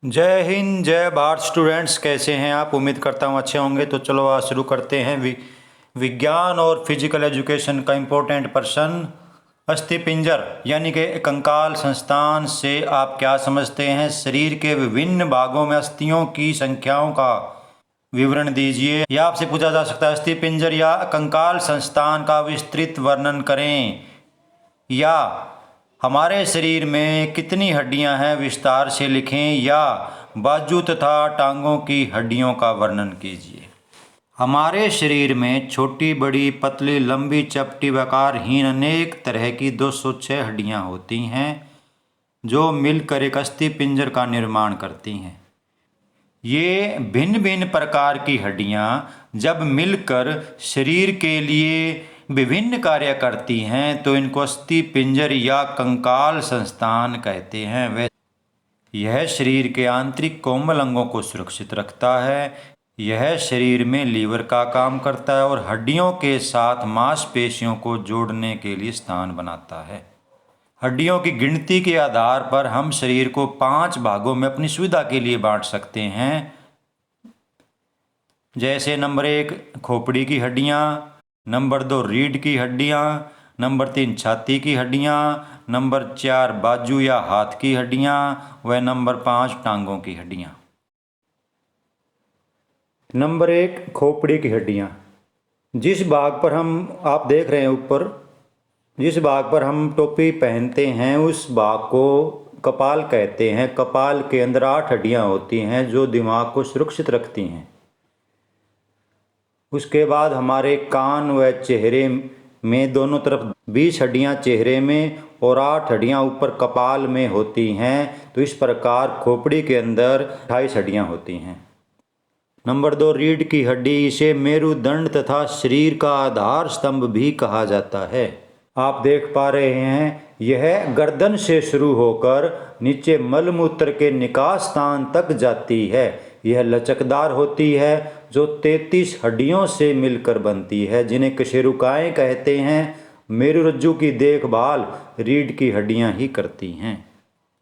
जय हिंद, जय भारत स्टूडेंट्स। कैसे हैं आप? उम्मीद करता हूँ अच्छे होंगे। तो चलो आज शुरू करते हैं विज्ञान और फिजिकल एजुकेशन का इम्पोर्टेंट प्रश्न। अस्थिपिंजर यानी कि कंकाल संस्थान से आप क्या समझते हैं? शरीर के विभिन्न भागों में अस्थियों की संख्याओं का विवरण दीजिए। या आपसे पूछा जा सकता है अस्थिपिंजर या कंकाल संस्थान का विस्तृत वर्णन करें, या हमारे शरीर में कितनी हड्डियां हैं विस्तार से लिखें, या बाजू तथा टांगों की हड्डियों का वर्णन कीजिए। हमारे शरीर में छोटी बड़ी पतली लंबी चपटी वकारहीन अनेक तरह की 206 हड्डियां होती हैं जो मिलकर एक अस्थिपिंजर का निर्माण करती हैं। ये भिन्न भिन्न प्रकार की हड्डियां जब मिलकर शरीर के लिए विभिन्न कार्य करती हैं तो इनको अस्थिपिंजर या कंकाल संस्थान कहते हैं। वह यह शरीर के आंतरिक कोमल अंगों को सुरक्षित रखता है। यह शरीर में लीवर का काम करता है और हड्डियों के साथ मांसपेशियों को जोड़ने के लिए स्थान बनाता है। हड्डियों की गिनती के आधार पर हम शरीर को 5 भागों में अपनी सुविधा के लिए बांट सकते हैं। जैसे नंबर 1 खोपड़ी की हड्डियाँ, नंबर 2 रीढ़ की हड्डियाँ, नंबर 3 छाती की हड्डियाँ, नंबर 4 बाजू या हाथ की हड्डियाँ व नंबर 5 टांगों की हड्डियाँ। नंबर 1 खोपड़ी की हड्डियाँ। जिस भाग पर आप देख रहे हैं ऊपर, जिस भाग पर हम टोपी पहनते हैं उस भाग को कपाल कहते हैं। कपाल के अंदर 8 हड्डियाँ होती हैं जो दिमाग को सुरक्षित रखती हैं। उसके बाद हमारे कान व चेहरे में दोनों तरफ 20 हड्डियाँ चेहरे में और 8 हड्डियाँ ऊपर कपाल में होती हैं। तो इस प्रकार खोपड़ी के अंदर 28 हड्डियाँ होती हैं। नंबर 2 रीढ़ की हड्डी। इसे मेरुदंड तथा शरीर का आधार स्तंभ भी कहा जाता है। आप देख पा रहे हैं यह गर्दन से शुरू होकर नीचे मलमूत्र के निकास स्थान तक जाती है। यह लचकदार होती है जो 33 हड्डियों से मिलकर बनती है जिन्हें कशेरुकाएं कहते हैं। मेरुरज्जु की देखभाल रीढ़ की हड्डियां ही करती हैं।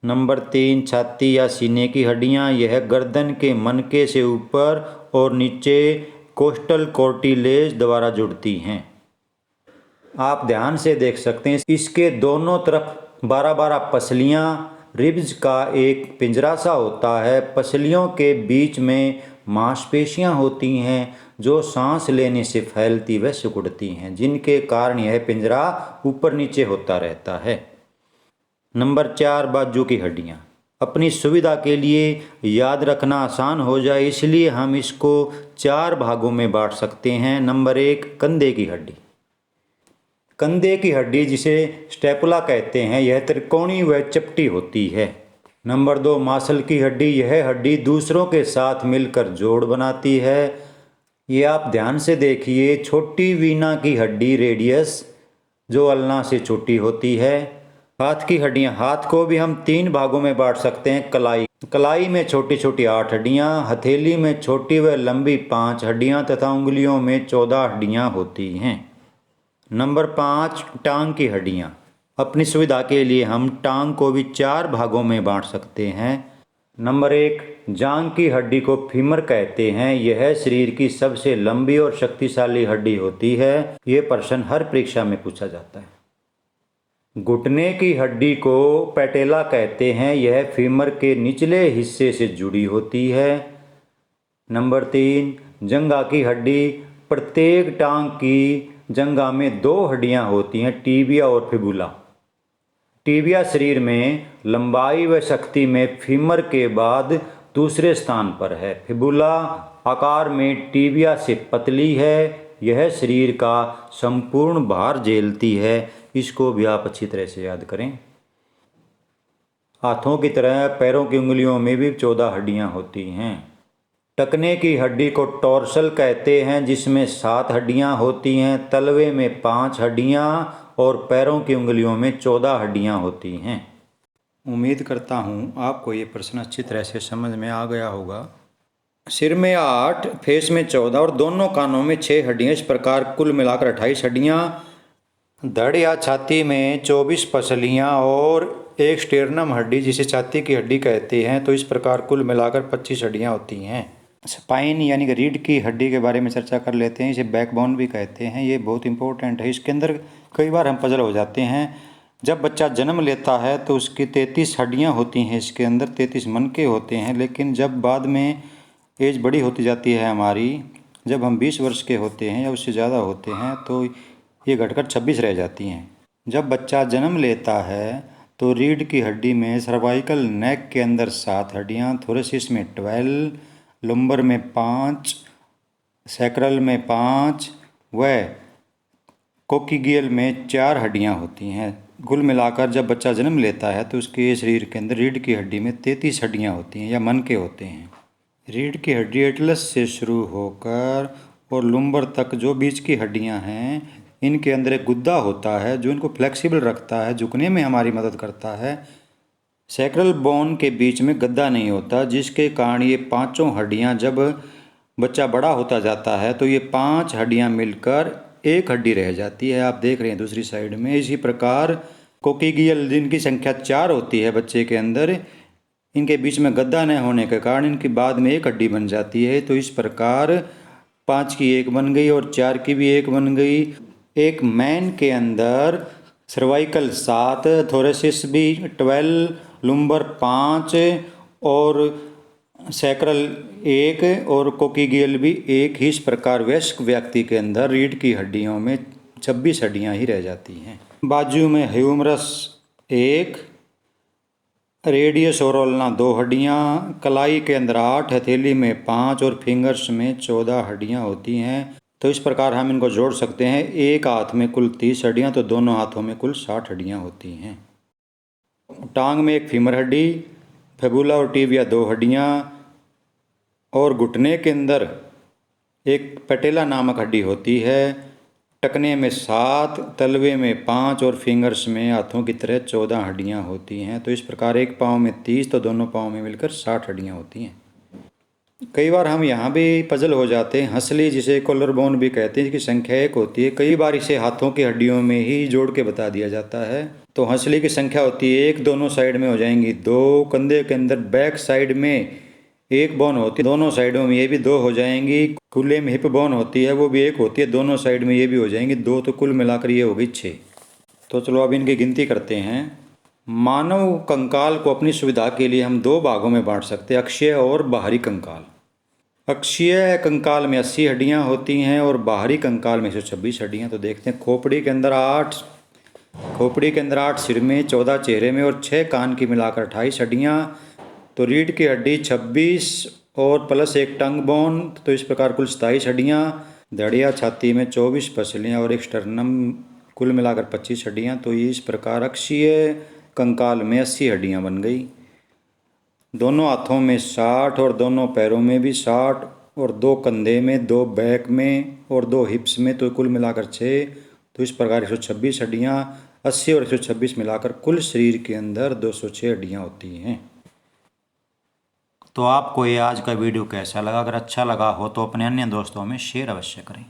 नंबर 3 छाती या सीने की हड्डियां। यह गर्दन के मनके से ऊपर और नीचे कोस्टल कोर्टिलेज द्वारा जुड़ती हैं। आप ध्यान से देख सकते हैं इसके दोनों तरफ 12-12 पसलियाँ रिब्ज का एक पिंजरा सा होता है। पसलियों के बीच में मांसपेशियाँ होती हैं जो सांस लेने से फैलती व सिकुड़ती हैं, जिनके कारण यह पिंजरा ऊपर नीचे होता रहता है। नंबर 4 बाजू की हड्डियाँ। अपनी सुविधा के लिए याद रखना आसान हो जाए इसलिए हम इसको 4 भागों में बांट सकते हैं। नंबर 1 कंधे की हड्डी। कंधे की हड्डी जिसे स्टेपुला कहते हैं, यह त्रिकोणी व चपटी होती है। नंबर 2 मांसल की हड्डी। यह हड्डी दूसरों के साथ मिलकर जोड़ बनाती है। ये आप ध्यान से देखिए, छोटी वीना की हड्डी रेडियस जो अल्ना से छोटी होती है। हाथ की हड्डियाँ। हाथ को भी हम 3 भागों में बांट सकते हैं। कलाई। कलाई में छोटी छोटी 8 हड्डियाँ, हथेली में छोटी व लंबी 5 हड्डियाँ तथा उंगलियों में 14 हड्डियाँ होती हैं। नंबर 5 टांग की हड्डियाँ। अपनी सुविधा के लिए हम टांग को भी 4 भागों में बांट सकते हैं। नंबर 1 जांघ की हड्डी को फीमर कहते हैं। यह शरीर की सबसे लंबी और शक्तिशाली हड्डी होती है। ये प्रश्न हर परीक्षा में पूछा जाता है। घुटने की हड्डी को पैटेला कहते हैं। यह फीमर के निचले हिस्से से जुड़ी होती है। नंबर 3 जंघा की हड्डी। प्रत्येक टांग की जंघा में 2 हड्डियां होती हैं, टीबिया और फिबुला। टीबिया शरीर में लंबाई व शक्ति में फीमर के बाद दूसरे स्थान पर है। फिबुला आकार में टीबिया से पतली है। यह शरीर का संपूर्ण भार झेलती है। इसको भी आप अच्छी तरह से याद करें। हाथों की तरह पैरों की उंगलियों में भी 14 हड्डियां होती हैं। टखने की हड्डी को टॉर्सल कहते हैं जिसमें 7 हड्डियां होती हैं। तलवे में 5 हड्डियां और पैरों की उंगलियों में 14 हड्डियां होती हैं। उम्मीद करता हूं आपको ये प्रश्न अच्छी तरह से समझ में आ गया होगा। सिर में 8, फेस में 14 और दोनों कानों में 6 हड्डियां। इस प्रकार कुल मिलाकर 28 हड्डियां। धड़ या छाती में 24 पसलियां और एक स्टेरनम हड्डी जिसे छाती की हड्डी कहते हैं। तो इस प्रकार कुल मिलाकर 25 हड्डियाँ होती हैं। स्पाइन यानी कि रीढ़ की हड्डी के बारे में चर्चा कर लेते हैं। इसे बैकबोन भी कहते हैं। ये बहुत इंपॉर्टेंट है। इसके अंदर कई बार हम पजल हो जाते हैं। जब बच्चा जन्म लेता है तो उसकी 33 हड्डियाँ होती हैं। इसके अंदर 33 मनके होते हैं। लेकिन जब बाद में एज बड़ी होती जाती है हमारी, जब हम 20 वर्ष के होते हैं या उससे ज़्यादा होते हैं तो ये घटकर 26 रह जाती हैं। जब बच्चा जन्म लेता है तो रीढ़ की हड्डी में सर्वाइकल नेक के अंदर 7 हड्डियाँ, थोरेसिस में 12, लुम्बर में 5, सैक्रल में 5 व कोक्सीगियल में 4 हड्डियाँ होती हैं। कुल मिलाकर जब बच्चा जन्म लेता है तो उसके शरीर के अंदर रीढ़ की हड्डी में 33 हड्डियाँ होती हैं या मनके होते हैं। रीढ़ की हड्डी एटलस से शुरू होकर और लुम्बर तक जो बीच की हड्डियाँ हैं, इनके अंदर एक गुद्दा होता है जो इनको फ्लेक्सिबल रखता है, झुकने में हमारी मदद करता है। सैक्रल बोन के बीच में गद्दा नहीं होता, जिसके कारण ये पांचों हड्डियां जब बच्चा बड़ा होता जाता है तो ये 5 हड्डियां मिलकर एक हड्डी रह जाती है। आप देख रहे हैं दूसरी साइड में। इसी प्रकार कोक्सीगियल जिनकी संख्या 4 होती है बच्चे के अंदर, इनके बीच में गद्दा न होने के कारण इनकी बाद में एक हड्डी बन जाती है। तो इस प्रकार 5 की एक बन गई और 4 की भी एक बन गई। एक मैन के अंदर सर्वाइकल 7, थोरेसिस भी 12, लुम्बर 5 और सैक्रल 1 और कोक्सीगियल भी 1 ही। इस प्रकार वयस्क व्यक्ति के अंदर रीढ़ की हड्डियों में 26 हड्डियां ही रह जाती हैं। बाजू में ह्यूमरस 1, रेडियस और ओल्ना 2 हड्डियां, कलाई के अंदर 8, हथेली में 5 और फिंगर्स में 14 हड्डियां होती हैं। तो इस प्रकार हम इनको जोड़ सकते हैं। एक हाथ में कुल 30 हड्डियां तो दोनों हाथों में कुल 60 हड्डियां होती हैं। टांग में एक फीमर हड्डी, फेबुला और टिबिया 2 हड्डियां और घुटने के अंदर एक पैटेला नामक हड्डी होती है। टखने में 7, तलवे में 5 और फिंगर्स में हाथों की तरह 14 हड्डियां होती हैं। तो इस प्रकार एक पाँव में 30 तो दोनों पाँव में मिलकर 60 हड्डियां होती हैं। कई बार हम यहाँ भी पजल हो जाते हैं। हंसली जिसे कॉलर बोन भी कहते हैं, इसकी संख्या 1 होती है। कई बार इसे हाथों की हड्डियों में ही जोड़ के बता दिया जाता है। तो हंसली की संख्या होती है 1, दोनों साइड में हो जाएंगी 2, कंधे के अंदर बैक साइड में 1 बोन होती है, दोनों साइडों में ये भी 2 हो जाएंगी। खुले में हिप बोन होती है, वो भी 1 होती है, दोनों साइड में ये भी हो जाएंगी 2। तो कुल मिलाकर ये हो गई 6। तो चलो अब इनकी गिनती करते हैं। मानव कंकाल को अपनी सुविधा के लिए हम 2 भागों में बांट सकते हैं, अक्षीय और बाहरी कंकाल। अक्षीय कंकाल में 80 हड्डियां होती हैं और बाहरी कंकाल में 126 हड्डियां। तो देखते हैं। खोपड़ी के अंदर 8, सिर में 14, चेहरे में और 6 कान की मिलाकर 28 हड्डियां। तो रीढ़ की हड्डी 26 और प्लस 1 टंग बोन, तो इस प्रकार कुल 27 हड्डियां। धड़िया छाती में 24 पसलियां और एक स्टर्नम, कुल मिलाकर 25 हड्डियां। तो इस प्रकार अक्षीय कंकाल में 80 हड्डियां बन गई। दोनों हाथों में 60 और दोनों पैरों में भी 60 और 2 कंधे में, 2 बैक में और 2 हिप्स में, तो कुल मिलाकर 6। तो इस प्रकार 126 हड्डियाँ, 80 और 126 मिलाकर कुल शरीर के अंदर 206 हड्डियाँ होती हैं। तो आपको ये आज का वीडियो कैसा लगा? अगर अच्छा लगा हो तो अपने अन्य दोस्तों में शेयर अवश्य करें।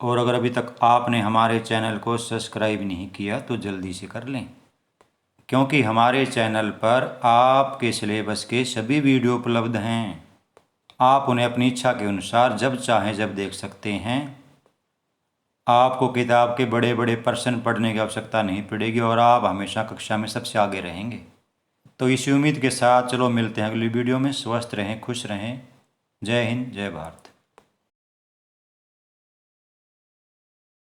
और अगर अभी तक आपने हमारे चैनल को सब्सक्राइब नहीं किया तो जल्दी से कर लें, क्योंकि हमारे चैनल पर आपके सिलेबस के सभी वीडियो उपलब्ध हैं। आप उन्हें अपनी इच्छा के अनुसार जब चाहें जब देख सकते हैं। आपको किताब के बड़े बड़े प्रश्न पढ़ने की आवश्यकता नहीं पड़ेगी और आप हमेशा कक्षा में सबसे आगे रहेंगे। तो इसी उम्मीद के साथ चलो मिलते हैं अगली वीडियो में। स्वस्थ रहें, खुश रहें। जय हिंद, जय भारत।